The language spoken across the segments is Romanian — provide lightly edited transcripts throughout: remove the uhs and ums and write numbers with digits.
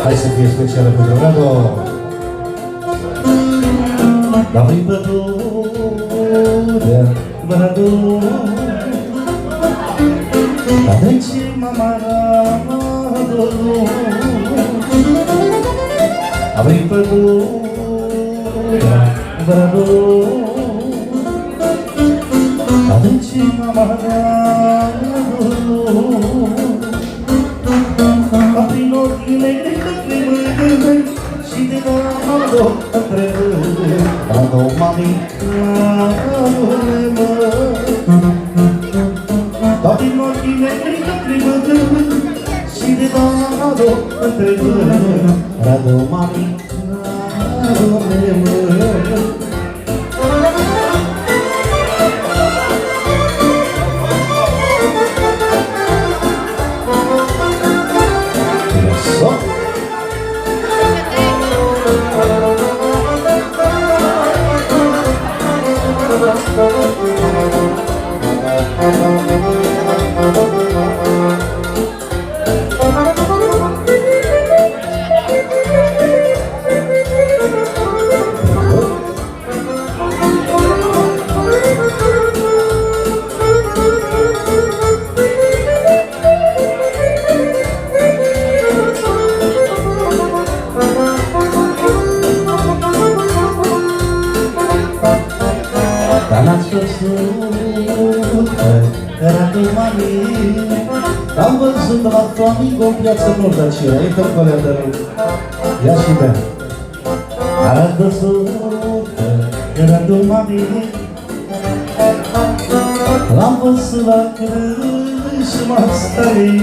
Hai să fie specială pentru Radu. La prin pădurea, Radu, la trece mama Radu. La prin pădurea, Radu, la trece mama Radu. La prin ochii negri către mâini și de Radu între râuri, Radu, mami, Radule, mă. La prin ochii negri către mâini și de Radu între râuri, Radu, mami, Radule, mă. Am văzut la Flamingo în Piața Nord-Aceea, e tot colea de rău. Ia și bea. Am văzut Radu, mami, l-am văzut la Crâșma Stării,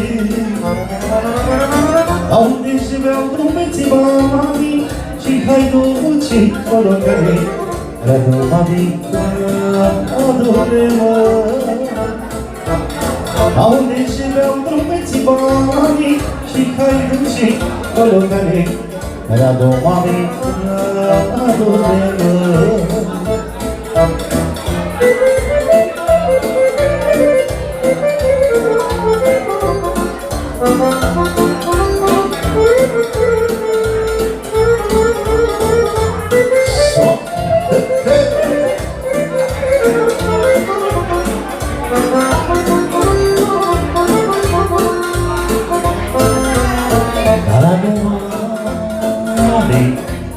unde și beau drumeții mami și haiducii colocării. Radu, mami, adore-mă, unde și beau drumeții mami și haiducii colocării. Radu, mami, adore-mă.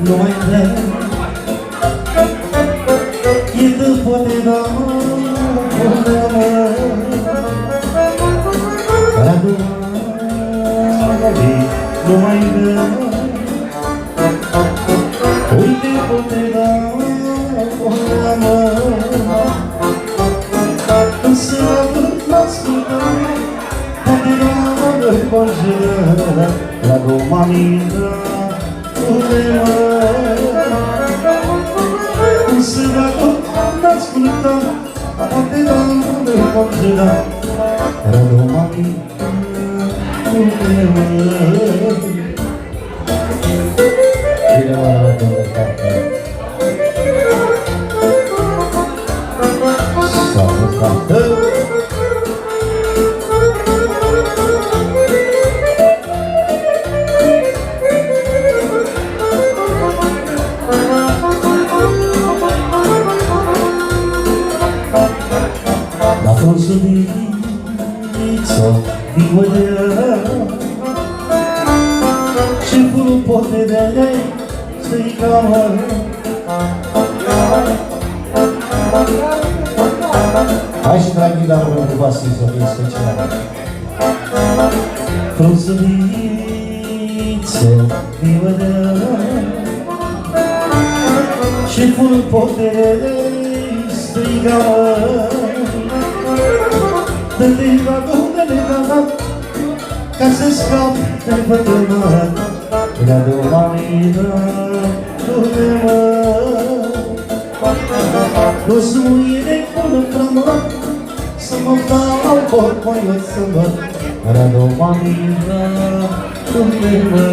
Nu mai vrem, e după de dă-mă, Radu, nu mai vrem, uite poate dă-mă, însă n-ascultăm, poate dă-mă conjură, Radu, mami, însă dacă n-ascultăm, poate dă-mă conjură, Radu, mami, adore-mă. Bine, mă, Radu, să-mi cântă. La frunzuliță violea și purul poterea să-i camă. Hai și Dragila cu Vasile să fie specială. Frunzuliță violea și purul poterea să-i camă. Dă-te la ca să scap de pătrânat, Radu, mami, adore-mă. Nu-ți muie de până frămă, să mă dau porcoiă să mă, Radu, mami, adore-mă.